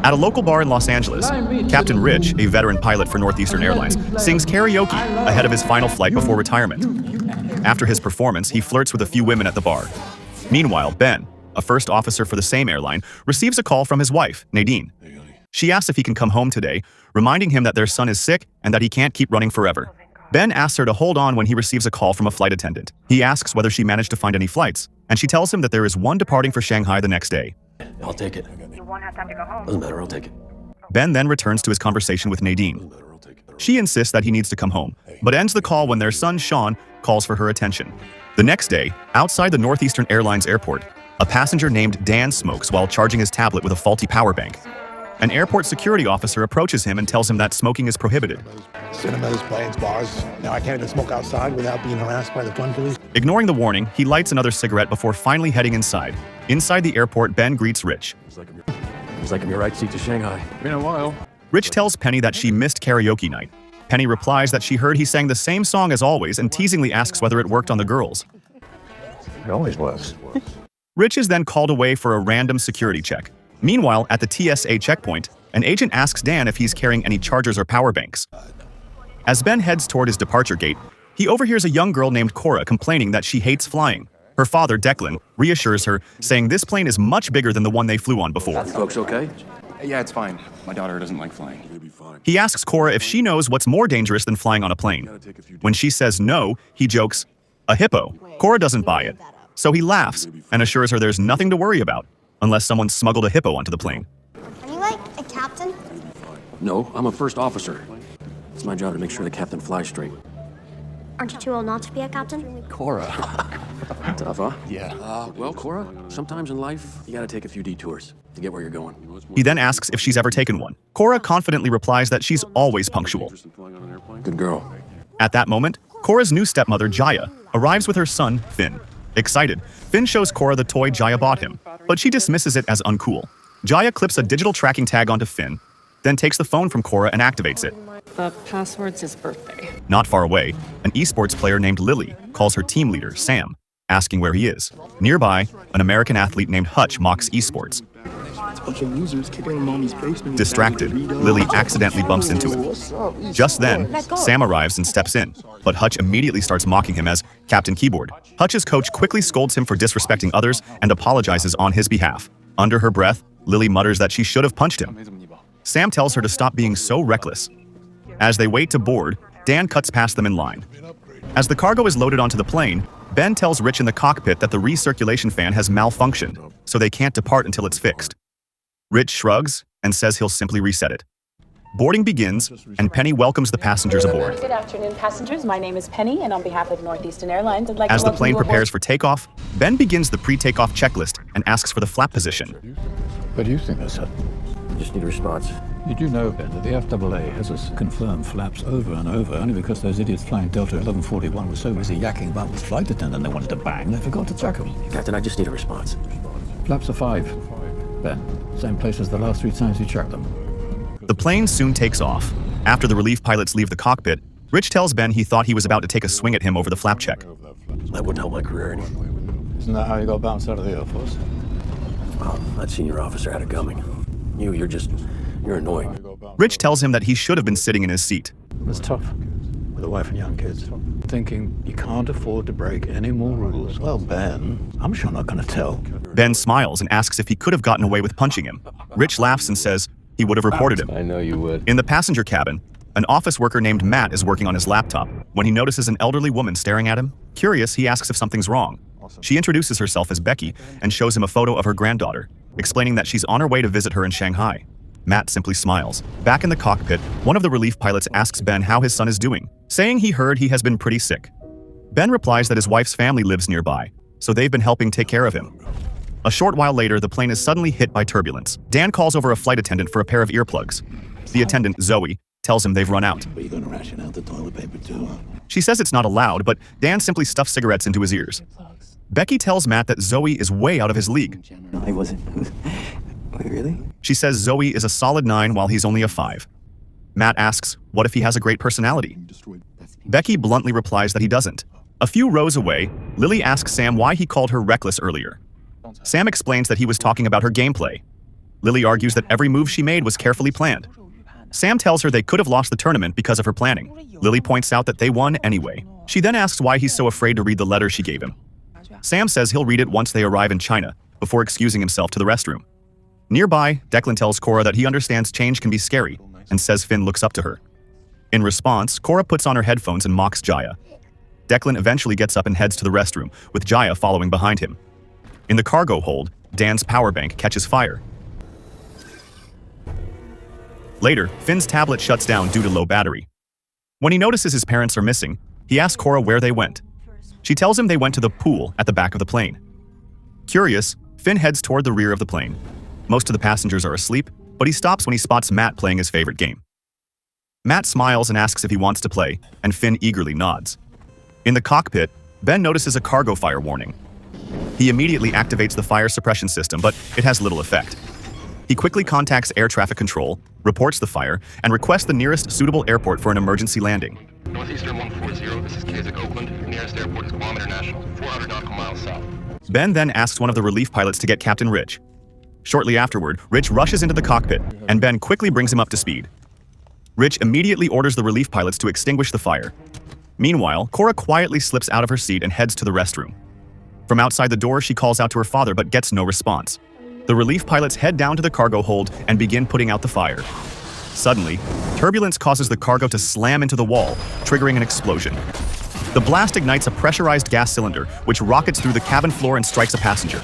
At a local bar in Los Angeles, Captain Rich, a veteran pilot for Northeastern Airlines, sings karaoke ahead of his final flight before retirement. After his performance, he flirts with a few women at the bar. Meanwhile, Ben, a first officer for the same airline, receives a call from his wife, Nadine. She asks if he can come home today, reminding him that their son is sick and that he can't keep running forever. Ben asks her to hold on when he receives a call from a flight attendant. He asks whether she managed to find any flights, and she tells him that there is one departing for Shanghai the next day. I'll take it. You won't have time to go home. Doesn't matter, I'll take it. Ben then returns to his conversation with Nadine. She insists that he needs to come home, but ends the call when their son, Sean, calls for her attention. The next day, outside the Northeastern Airlines airport, a passenger named Dan smokes while charging his tablet with a faulty power bank. An airport security officer approaches him and tells him that smoking is prohibited. Cinemas, planes, bars. Now I can't even smoke outside without being harassed by the fun police. Ignoring the warning, he lights another cigarette before finally heading inside. Inside the airport, Ben greets Rich. It's like I'm your right seat to Shanghai. Been a while. Rich tells Penny that she missed karaoke night. Penny replies that she heard he sang the same song as always and teasingly asks whether it worked on the girls. It always was. Rich is then called away for a random security check. Meanwhile, at the TSA checkpoint, an agent asks Dan if he's carrying any chargers or power banks. As Ben heads toward his departure gate, he overhears a young girl named Cora complaining that she hates flying. Her father, Declan, reassures her, saying this plane is much bigger than the one they flew on before. You folks okay? Yeah, it's fine. My daughter doesn't like flying. He asks Cora if she knows what's more dangerous than flying on a plane. When she says no, he jokes, "A hippo." Cora doesn't buy it, so he laughs and assures her there's nothing to worry about, unless someone smuggled a hippo onto the plane. Are you like a captain? No, I'm a first officer. It's my job to make sure the captain flies straight. Aren't you too old not to be a captain? Cora. Tough, huh? Yeah. Well, Cora, sometimes in life, you gotta take a few detours to get where you're going. He then asks if she's ever taken one. Cora confidently replies that she's always punctual. Good girl. At that moment, Cora's new stepmother, Jaya, arrives with her son, Finn. Excited, Finn shows Cora the toy Jaya bought him, but she dismisses it as uncool. Jaya clips a digital tracking tag onto Finn, then takes the phone from Cora and activates it. The password's his birthday. Not far away, an esports player named Lily calls her team leader, Sam, asking where he is. Nearby, an American athlete named Hutch mocks esports. Distracted, Lily accidentally bumps into him. Just then, Sam arrives and steps in, but Hutch immediately starts mocking him as Captain Keyboard. Hutch's coach quickly scolds him for disrespecting others and apologizes on his behalf. Under her breath, Lily mutters that she should have punched him. Sam tells her to stop being so reckless. As they wait to board, Dan cuts past them in line. As the cargo is loaded onto the plane, Ben tells Rich in the cockpit that the recirculation fan has malfunctioned, so they can't depart until it's fixed. Rich shrugs and says he'll simply reset it. Boarding begins, and Penny welcomes the passengers aboard. Good afternoon, passengers. My name is Penny, and on behalf of Northeastern Airlines, I'd like As to the welcome plane you aboard. prepares for takeoff, Ben begins the pre-takeoff checklist and asks for the flap position. What do you think, sir? Just need a response. Did you know, Ben, that the FAA has us confirm flaps over and over only because those idiots flying Delta 1141 were so busy yakking about with flight attendant they wanted to bang, they forgot to check them. Captain, I just need a response. Flaps are 5, Ben. Same place as the last 3 times you checked them. The plane soon takes off. After the relief pilots leave the cockpit, Rich tells Ben he thought he was about to take a swing at him over the flap check. That wouldn't help my career any. Isn't that how you got bounced out of the Air Force? Well, that senior officer had it coming. You're annoying. Rich tells him that he should have been sitting in his seat. It's tough, with a wife and young kids. Thinking you can't afford to break any more rules. Well, Ben, I'm sure not gonna tell. Ben smiles and asks if he could have gotten away with punching him. Rich laughs and says he would have reported him. I know you would. In the passenger cabin, an office worker named Matt is working on his laptop when he notices an elderly woman staring at him. Curious, he asks if something's wrong. She introduces herself as Becky and shows him a photo of her granddaughter, explaining that she's on her way to visit her in Shanghai. Matt simply smiles. Back in the cockpit, one of the relief pilots asks Ben how his son is doing, saying he heard he has been pretty sick. Ben replies that his wife's family lives nearby, so they've been helping take care of him. A short while later, the plane is suddenly hit by turbulence. Dan calls over a flight attendant for a pair of earplugs. The attendant, Zoe, tells him they've run out. Are you gonna ration out the toilet paper too, huh? She says it's not allowed, but Dan simply stuffs cigarettes into his ears. Becky tells Matt that Zoe is way out of his league. No, I wasn't. Wait, really? She says Zoe is a solid 9 while he's only a 5. Matt asks, what if he has a great personality? Becky bluntly replies that he doesn't. A few rows away, Lily asks Sam why he called her reckless earlier. Sam explains that he was talking about her gameplay. Lily argues that every move she made was carefully planned. Sam tells her they could have lost the tournament because of her planning. Lily points out that they won anyway. She then asks why he's so afraid to read the letter she gave him. Sam says he'll read it once they arrive in China, before excusing himself to the restroom. Nearby, Declan tells Cora that he understands change can be scary, and says Finn looks up to her. In response, Cora puts on her headphones and mocks Jaya. Declan eventually gets up and heads to the restroom, with Jaya following behind him. In the cargo hold, Dan's power bank catches fire. Later, Finn's tablet shuts down due to low battery. When he notices his parents are missing, he asks Cora where they went. She tells him they went to the pool at the back of the plane. Curious, Finn heads toward the rear of the plane. Most of the passengers are asleep, but he stops when he spots Matt playing his favorite game. Matt smiles and asks if he wants to play, and Finn eagerly nods. In the cockpit, Ben notices a cargo fire warning. He immediately activates the fire suppression system, but it has little effect. He quickly contacts air traffic control, reports the fire, and requests the nearest suitable airport for an emergency landing. Northeastern 140, this is Kasich, Oakland. The nearest airport is Guam International, 400 nautical miles south. Ben then asks one of the relief pilots to get Captain Rich. Shortly afterward, Rich rushes into the cockpit, and Ben quickly brings him up to speed. Rich immediately orders the relief pilots to extinguish the fire. Meanwhile, Cora quietly slips out of her seat and heads to the restroom. From outside the door, she calls out to her father but gets no response. The relief pilots head down to the cargo hold and begin putting out the fire. Suddenly, turbulence causes the cargo to slam into the wall, triggering an explosion. The blast ignites a pressurized gas cylinder, which rockets through the cabin floor and strikes a passenger.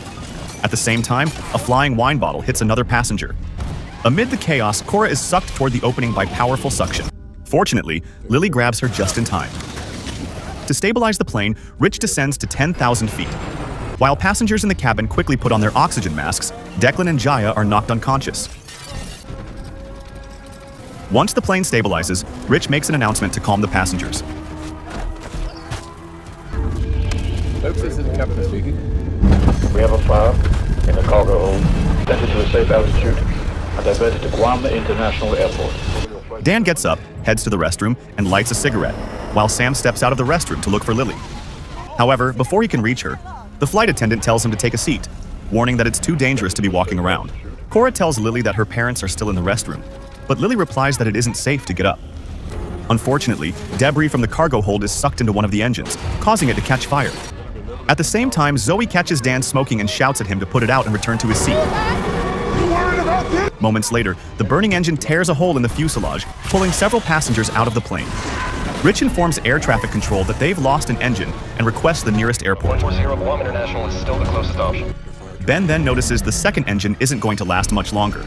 At the same time, a flying wine bottle hits another passenger. Amid the chaos, Cora is sucked toward the opening by powerful suction. Fortunately, Lily grabs her just in time. To stabilize the plane, Rich descends to 10,000 feet. While passengers in the cabin quickly put on their oxygen masks, Declan and Jaya are knocked unconscious. Once the plane stabilizes, Rich makes an announcement to calm the passengers. Folks, this is the captain speaking. We have a fire in the cargo hold. Sent it to a safe altitude and diverted to Guam International Airport. Dan gets up, heads to the restroom, and lights a cigarette, while Sam steps out of the restroom to look for Lily. However, before he can reach her, the flight attendant tells him to take a seat, warning that it's too dangerous to be walking around. Cora tells Lily that her parents are still in the restroom, but Lily replies that it isn't safe to get up. Unfortunately, debris from the cargo hold is sucked into one of the engines, causing it to catch fire. At the same time, Zoe catches Dan smoking and shouts at him to put it out and return to his seat. Moments later, the burning engine tears a hole in the fuselage, pulling several passengers out of the plane. Rich informs air traffic control that they've lost an engine and requests the nearest airport. 140 Guam International is still the closest option. Ben then notices the second engine isn't going to last much longer.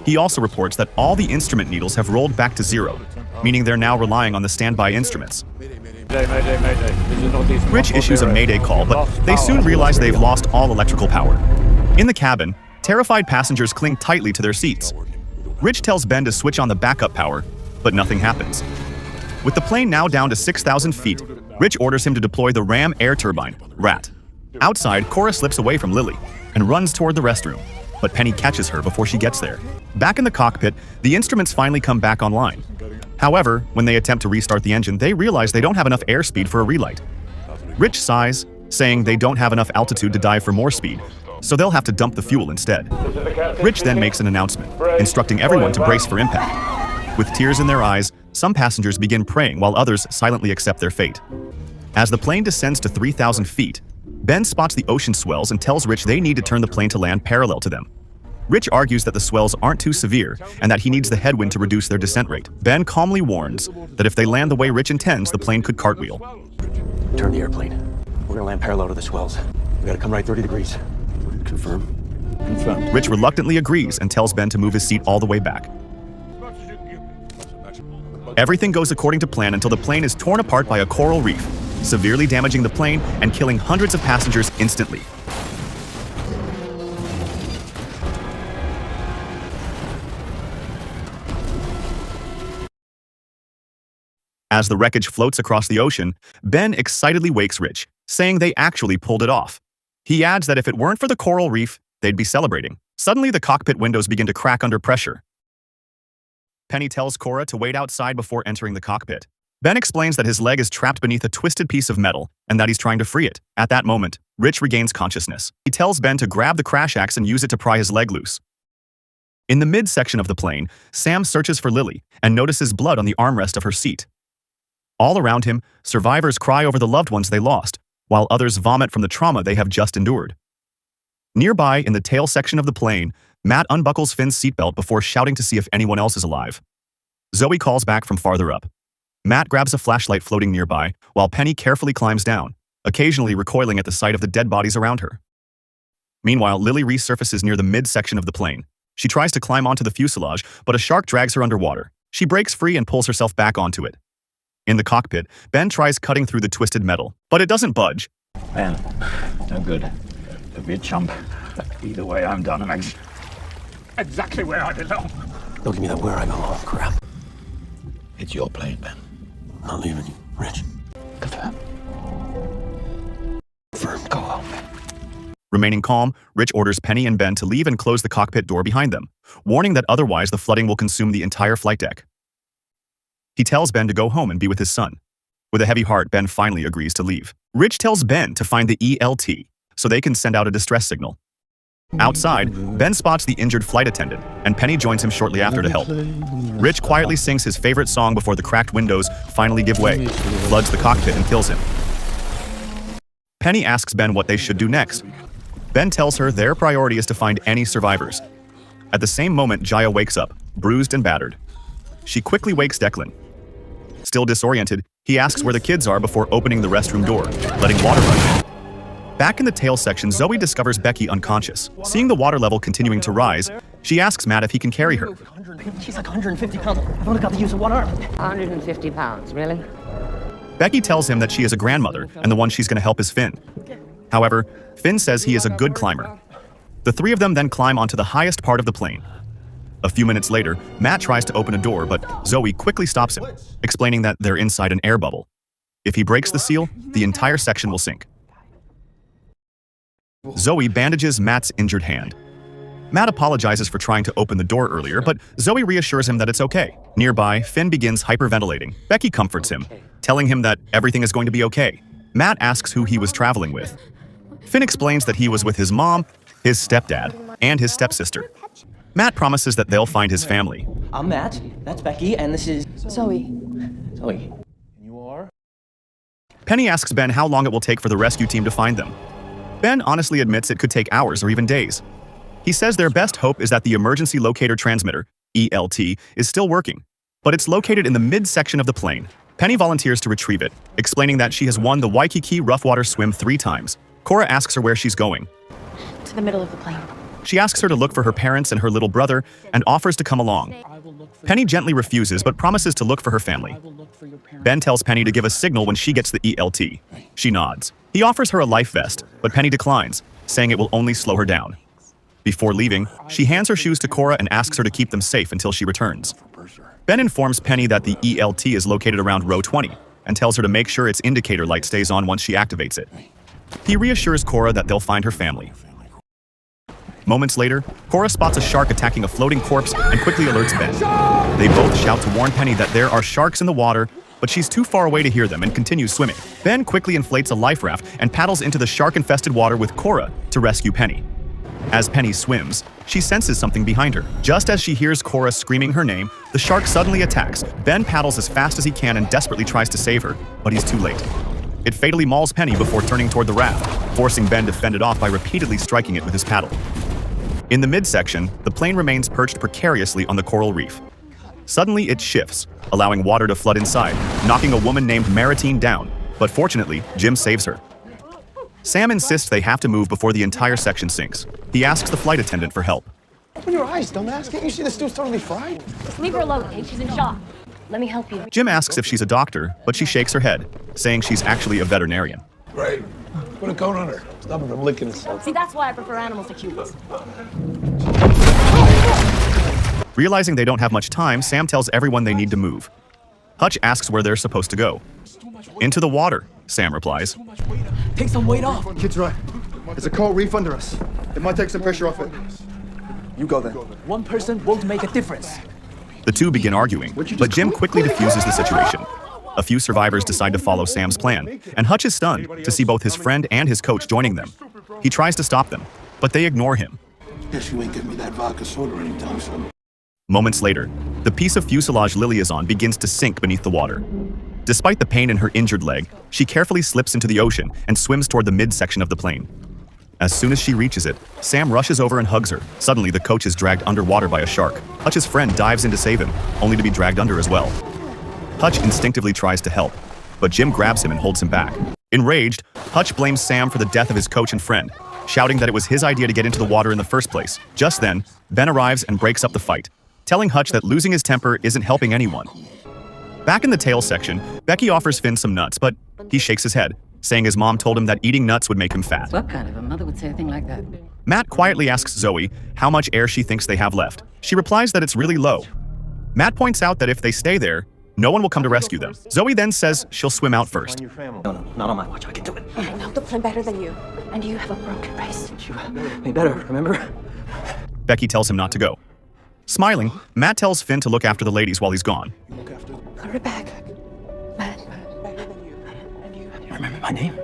He also reports that all the instrument needles have rolled back to zero, meaning they're now relying on the standby instruments. Rich issues a mayday call, but they soon realize they've lost all electrical power. In the cabin, terrified passengers cling tightly to their seats. Rich tells Ben to switch on the backup power, but nothing happens. With the plane now down to 6,000 feet, Rich orders him to deploy the ram air turbine, RAT. Outside, Cora slips away from Lily and runs toward the restroom, but Penny catches her before she gets there. Back in the cockpit, the instruments finally come back online. However, when they attempt to restart the engine, they realize they don't have enough airspeed for a relight. Rich sighs, saying they don't have enough altitude to dive for more speed, so they'll have to dump the fuel instead. Rich then makes an announcement, instructing everyone to brace for impact. With tears in their eyes, some passengers begin praying while others silently accept their fate. As the plane descends to 3,000 feet, Ben spots the ocean swells and tells Rich they need to turn the plane to land parallel to them. Rich argues that the swells aren't too severe and that he needs the headwind to reduce their descent rate. Ben calmly warns that if they land the way Rich intends, the plane could cartwheel. Turn the airplane. We're gonna land parallel to the swells. We gotta come right 30 degrees. Confirm. Confirmed. Rich reluctantly agrees and tells Ben to move his seat all the way back. Everything goes according to plan until the plane is torn apart by a coral reef, severely damaging the plane and killing hundreds of passengers instantly. As the wreckage floats across the ocean, Ben excitedly wakes Rich, saying they actually pulled it off. He adds that if it weren't for the coral reef, they'd be celebrating. Suddenly, the cockpit windows begin to crack under pressure. Penny tells Cora to wait outside before entering the cockpit. Ben explains that his leg is trapped beneath a twisted piece of metal and that he's trying to free it. At that moment, Rich regains consciousness. He tells Ben to grab the crash axe and use it to pry his leg loose. In the midsection of the plane, Sam searches for Lily and notices blood on the armrest of her seat. All around him, survivors cry over the loved ones they lost, while others vomit from the trauma they have just endured. Nearby, in the tail section of the plane, Matt unbuckles Finn's seatbelt before shouting to see if anyone else is alive. Zoe calls back from farther up. Matt grabs a flashlight floating nearby, while Penny carefully climbs down, occasionally recoiling at the sight of the dead bodies around her. Meanwhile, Lily resurfaces near the midsection of the plane. She tries to climb onto the fuselage, but a shark drags her underwater. She breaks free and pulls herself back onto it. In the cockpit, Ben tries cutting through the twisted metal, but it doesn't budge. Ben, no good. Don't be a chump. Either way, I'm done, and I'm exactly where I belong. Don't give me that where I belong crap. It's your plane, Ben. I'm not leaving you, Rich. Confirm. Confirm, go home. Remaining calm, Rich orders Penny and Ben to leave and close the cockpit door behind them, warning that otherwise the flooding will consume the entire flight deck. He tells Ben to go home and be with his son. With a heavy heart, Ben finally agrees to leave. Rich tells Ben to find the ELT so they can send out a distress signal. Outside, Ben spots the injured flight attendant, and Penny joins him shortly after to help. Rich quietly sings his favorite song before the cracked windows finally give way, floods the cockpit, and kills him. Penny asks Ben what they should do next. Ben tells her their priority is to find any survivors. At the same moment, Jaya wakes up, bruised and battered. She quickly wakes Declan. Still disoriented, he asks where the kids are before opening the restroom door, letting water run in. Back in the tail section, Zoe discovers Becky unconscious. Seeing the water level continuing to rise, she asks Matt if he can carry her. She's like 150 pounds. I've only got the use of one arm. 150 pounds, really? Becky tells him that she is a grandmother, and the one she's going to help is Finn. However, Finn says he is a good climber. The three of them then climb onto the highest part of the plane. A few minutes later, Matt tries to open a door, but Zoe quickly stops him, explaining that they're inside an air bubble. If he breaks the seal, the entire section will sink. Zoe bandages Matt's injured hand. Matt apologizes for trying to open the door earlier, but Zoe reassures him that it's okay. Nearby, Finn begins hyperventilating. Becky comforts him, telling him that everything is going to be okay. Matt asks who he was traveling with. Finn explains that he was with his mom, his stepdad, and his stepsister. Matt promises that they'll find his family. I'm Matt, that's Becky, and this is... Zoe. Zoe. Penny asks Ben how long it will take for the rescue team to find them. Ben honestly admits it could take hours or even days. He says their best hope is that the emergency locator transmitter, ELT, is still working, but it's located in the midsection of the plane. Penny volunteers to retrieve it, explaining that she has won the Waikiki Rough Water Swim 3 times. Cora asks her where she's going. To the middle of the plane. She asks her to look for her parents and her little brother and offers to come along. Penny gently refuses but promises to look for her family. Ben tells Penny to give a signal when she gets the ELT. She nods. He offers her a life vest, but Penny declines, saying it will only slow her down. Before leaving, she hands her shoes to Cora and asks her to keep them safe until she returns. Ben informs Penny that the ELT is located around row 20 and tells her to make sure its indicator light stays on once she activates it. He reassures Cora that they'll find her family. Moments later, Cora spots a shark attacking a floating corpse and quickly alerts Ben. They both shout to warn Penny that there are sharks in the water, but she's too far away to hear them and continues swimming. Ben quickly inflates a life raft and paddles into the shark-infested water with Cora to rescue Penny. As Penny swims, she senses something behind her. Just as she hears Cora screaming her name, the shark suddenly attacks. Ben paddles as fast as he can and desperately tries to save her, but he's too late. It fatally mauls Penny before turning toward the raft, forcing Ben to fend it off by repeatedly striking it with his paddle. In the midsection, the plane remains perched precariously on the coral reef. Suddenly, it shifts, allowing water to flood inside, knocking a woman named Maritine down, but fortunately, Jim saves her. Sam insists they have to move before the entire section sinks. He asks the flight attendant for help. Open your eyes, dumbass. Can't you see the stew's totally fried? Just leave her alone, okay? She's in shock. Let me help you. Jim asks if she's a doctor, but she shakes her head, saying she's actually a veterinarian. Great. Put a coat on her. Stop her from licking itself. See, that's why I prefer animals to humans. Realizing they don't have much time, Sam tells everyone they need to move. Hutch asks where they're supposed to go. Into the water, Sam replies. Take some weight off. Kid's right. There's a coral reef under us. It might take some pressure off it. You go then. One person won't make a difference. The two begin arguing, but Jim quickly diffuses the situation. A few survivors decide to follow Sam's plan, and Hutch is stunned to see both his friend and his coach joining them. He tries to stop them, but they ignore him. Guess you ain't giving me that vodka soda anytime soon. Moments later, the piece of fuselage Lily is on begins to sink beneath the water. Despite the pain in her injured leg, she carefully slips into the ocean and swims toward the midsection of the plane. As soon as she reaches it, Sam rushes over and hugs her. Suddenly, the coach is dragged underwater by a shark. Hutch's friend dives in to save him, only to be dragged under as well. Hutch instinctively tries to help, but Jim grabs him and holds him back. Enraged, Hutch blames Sam for the death of his coach and friend, shouting that it was his idea to get into the water in the first place. Just then, Ben arrives and breaks up the fight, telling Hutch that losing his temper isn't helping anyone. Back in the tail section, Becky offers Finn some nuts, but he shakes his head, saying his mom told him that eating nuts would make him fat. What kind of a mother would say a thing like that? Matt quietly asks Zoe how much air she thinks they have left. She replies that it's really low. Matt points out that if they stay there, no one will come to rescue them. Zoe then says she'll swim out first. No, not on my watch. I can do it. I know the plan better than you, and you have a broken wrist. You made better, remember? Becky tells him not to go. Smiling, Matt tells Finn to look after the ladies while he's gone. Hurry back. Matt. You remember my name?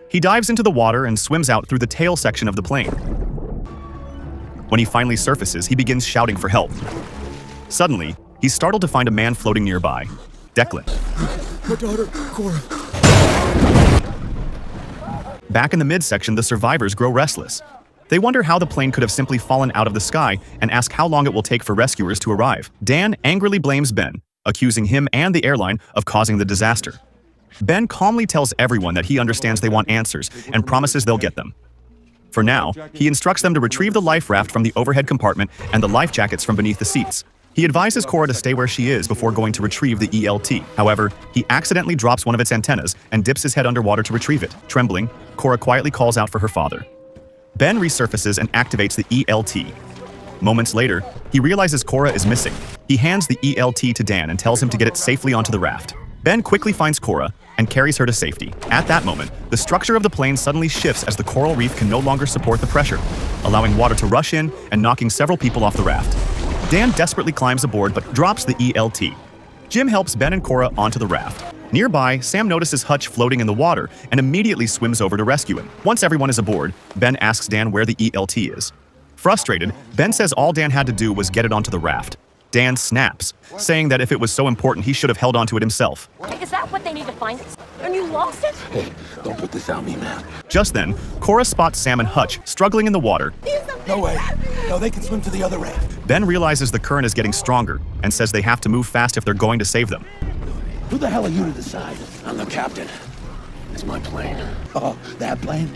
He dives into the water and swims out through the tail section of the plane. When he finally surfaces, he begins shouting for help. Suddenly, he's startled to find a man floating nearby, Declan. My daughter, Cora. Back in the midsection, the survivors grow restless. They wonder how the plane could have simply fallen out of the sky and ask how long it will take for rescuers to arrive. Dan angrily blames Ben, accusing him and the airline of causing the disaster. Ben calmly tells everyone that he understands they want answers and promises they'll get them. For now, he instructs them to retrieve the life raft from the overhead compartment and the life jackets from beneath the seats. He advises Cora to stay where she is before going to retrieve the ELT. However, he accidentally drops one of its antennas and dips his head underwater to retrieve it. Trembling, Cora quietly calls out for her father. Ben resurfaces and activates the ELT. Moments later, he realizes Cora is missing. He hands the ELT to Dan and tells him to get it safely onto the raft. Ben quickly finds Cora and carries her to safety. At that moment, the structure of the plane suddenly shifts as the coral reef can no longer support the pressure, allowing water to rush in and knocking several people off the raft. Dan desperately climbs aboard but drops the ELT. Jim helps Ben and Cora onto the raft. Nearby, Sam notices Hutch floating in the water and immediately swims over to rescue him. Once everyone is aboard, Ben asks Dan where the ELT is. Frustrated, Ben says all Dan had to do was get it onto the raft. Dan snaps, saying that if it was so important, he should have held onto it himself. Is that what they need to find? And you lost it? Hey, don't put this on me, man. Just then, Cora spots Sam and Hutch struggling in the water. No way. No, they can swim to the other raft. Ben realizes the current is getting stronger and says they have to move fast if they're going to save them. Who the hell are you to decide? I'm the captain. It's my plane. Oh, that plane?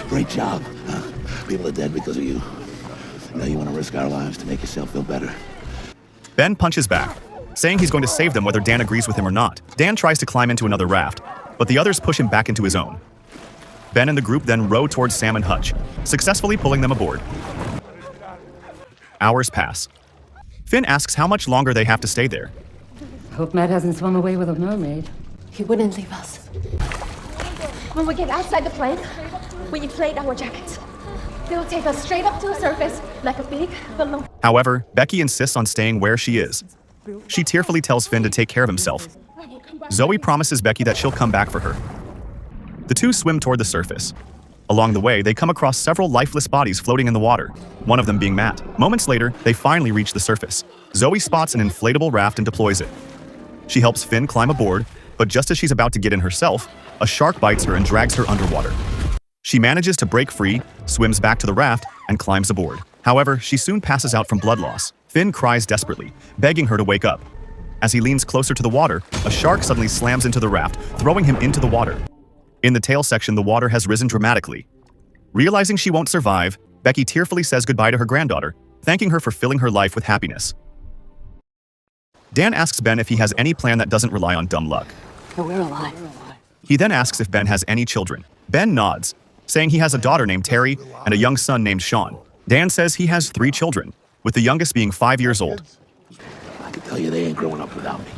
Great job. People are dead because of you. Now you want to risk our lives to make yourself feel better. Ben punches back, saying he's going to save them whether Dan agrees with him or not. Dan tries to climb into another raft, but the others push him back into his own. Ben and the group then row towards Sam and Hutch, successfully pulling them aboard. Hours pass. Finn asks how much longer they have to stay there. Hope Matt hasn't swum away with a mermaid. He wouldn't leave us. When we get outside the plane, we inflate our jackets. They will take us straight up to the surface like a big balloon. However, Becky insists on staying where she is. She tearfully tells Finn to take care of himself. Zoe promises Becky that she'll come back for her. The two swim toward the surface. Along the way, they come across several lifeless bodies floating in the water, one of them being Matt. Moments later, they finally reach the surface. Zoe spots an inflatable raft and deploys it. She helps Finn climb aboard, but just as she's about to get in herself, a shark bites her and drags her underwater. She manages to break free, swims back to the raft, and climbs aboard. However, she soon passes out from blood loss. Finn cries desperately, begging her to wake up. As he leans closer to the water, a shark suddenly slams into the raft, throwing him into the water. In the tail section, the water has risen dramatically. Realizing she won't survive, Becky tearfully says goodbye to her granddaughter, thanking her for filling her life with happiness. Dan asks Ben if he has any plan that doesn't rely on dumb luck. We're alive. He then asks if Ben has any children. Ben nods, saying he has a daughter named Terry and a young son named Sean. Dan says he has 3 children, with the youngest being 5 years old. I can tell you they ain't growing up without me.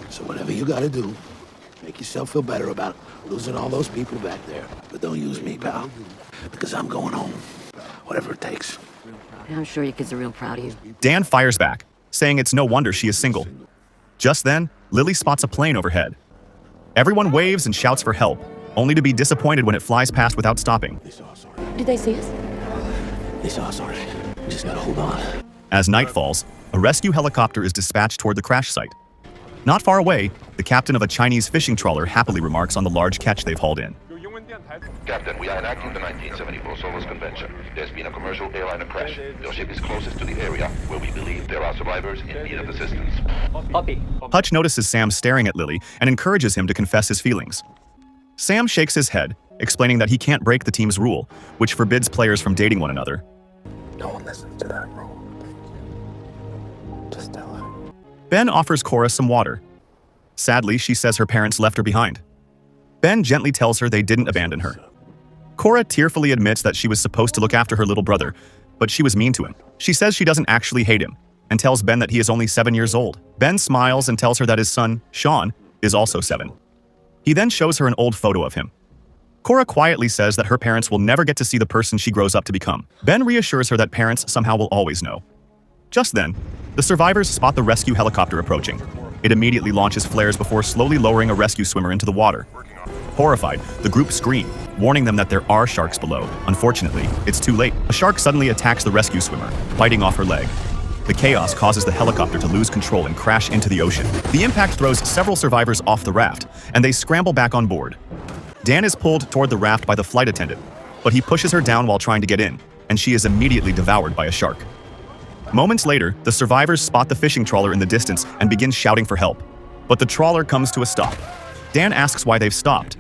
So whatever you gotta do, make yourself feel better about losing all those people back there. But don't use me, pal, because I'm going home. Whatever it takes. I'm sure your kids are real proud of you. Dan fires back, saying it's no wonder she is single. Just then, Lily spots a plane overhead. Everyone waves and shouts for help, only to be disappointed when it flies past without stopping. Did they see us? They saw us already. We just gotta hold on. As night falls, a rescue helicopter is dispatched toward the crash site. Not far away, the captain of a Chinese fishing trawler happily remarks on the large catch they've hauled in. Captain, we are enacting the 1974 Solos Convention. There's been a commercial airliner crash. Your ship is closest to the area where we believe there are survivors in need of assistance. Hutch notices Sam staring at Lily and encourages him to confess his feelings. Sam shakes his head, explaining that he can't break the team's rule, which forbids players from dating one another. No one listens to that rule. Just tell her. Ben offers Cora some water. Sadly, she says her parents left her behind. Ben gently tells her they didn't abandon her. Cora tearfully admits that she was supposed to look after her little brother, but she was mean to him. She says she doesn't actually hate him, and tells Ben that he is only 7 years old. Ben smiles and tells her that his son, Sean, is also 7. He then shows her an old photo of him. Cora quietly says that her parents will never get to see the person she grows up to become. Ben reassures her that parents somehow will always know. Just then, the survivors spot the rescue helicopter approaching. It immediately launches flares before slowly lowering a rescue swimmer into the water. Horrified, the group scream, warning them that there are sharks below. Unfortunately, it's too late. A shark suddenly attacks the rescue swimmer, biting off her leg. The chaos causes the helicopter to lose control and crash into the ocean. The impact throws several survivors off the raft, and they scramble back on board. Dan is pulled toward the raft by the flight attendant, but he pushes her down while trying to get in, and she is immediately devoured by a shark. Moments later, the survivors spot the fishing trawler in the distance and begin shouting for help. But the trawler comes to a stop. Dan asks why they've stopped.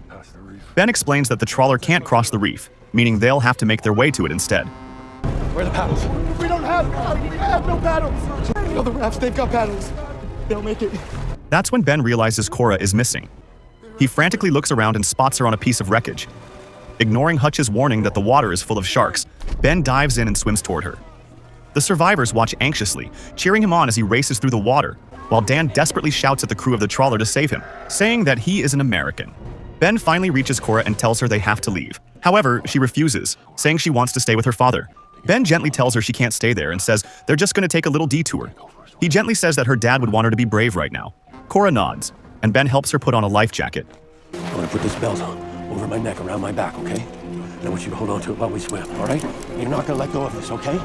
Ben explains that the trawler can't cross the reef, meaning they'll have to make their way to it instead. Where are the paddles? We have no paddles. The other rafts, they've got paddles. They'll make it. That's when Ben realizes Cora is missing. He frantically looks around and spots her on a piece of wreckage. Ignoring Hutch's warning that the water is full of sharks, Ben dives in and swims toward her. The survivors watch anxiously, cheering him on as he races through the water, while Dan desperately shouts at the crew of the trawler to save him, saying that he is an American. Ben finally reaches Cora and tells her they have to leave. However, she refuses, saying she wants to stay with her father. Ben gently tells her she can't stay there and says they're just going to take a little detour. He gently says that her dad would want her to be brave right now. Cora nods, and Ben helps her put on a life jacket. I'm gonna put this belt over my neck, around my back, okay? And I want you to hold on to it while we swim, all right? You're not gonna let go of this, okay?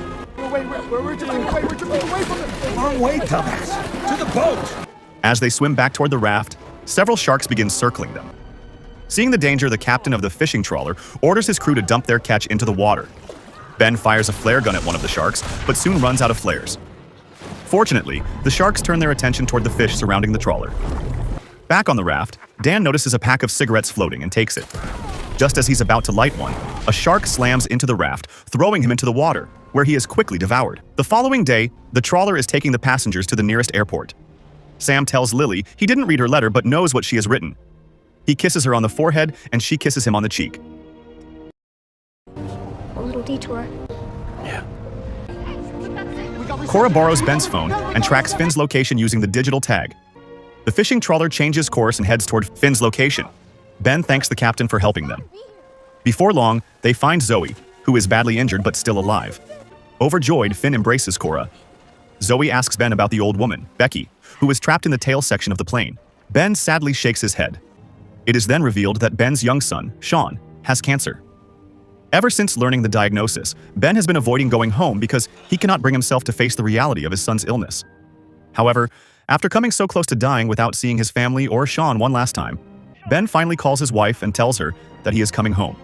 Wait, we're just away from it. Long way, dumbass. To the boat. As they swim back toward the raft, several sharks begin circling them. Seeing the danger, the captain of the fishing trawler orders his crew to dump their catch into the water. Ben fires a flare gun at one of the sharks, but soon runs out of flares. Fortunately, the sharks turn their attention toward the fish surrounding the trawler. Back on the raft, Dan notices a pack of cigarettes floating and takes it. Just as he's about to light one, a shark slams into the raft, throwing him into the water, where he is quickly devoured. The following day, the trawler is taking the passengers to the nearest airport. Sam tells Lily he didn't read her letter but knows what she has written. He kisses her on the forehead and she kisses him on the cheek. A little detour. Yeah. Cora borrows Ben's phone and tracks Finn's location using the digital tag. The fishing trawler changes course and heads toward Finn's location. Ben thanks the captain for helping them. Before long, they find Zoe, who is badly injured but still alive. Overjoyed, Finn embraces Cora. Zoe asks Ben about the old woman, Becky, who is trapped in the tail section of the plane. Ben sadly shakes his head. It is then revealed that Ben's young son, Sean, has cancer. Ever since learning the diagnosis, Ben has been avoiding going home because he cannot bring himself to face the reality of his son's illness. However, after coming so close to dying without seeing his family or Sean one last time, Ben finally calls his wife and tells her that he is coming home.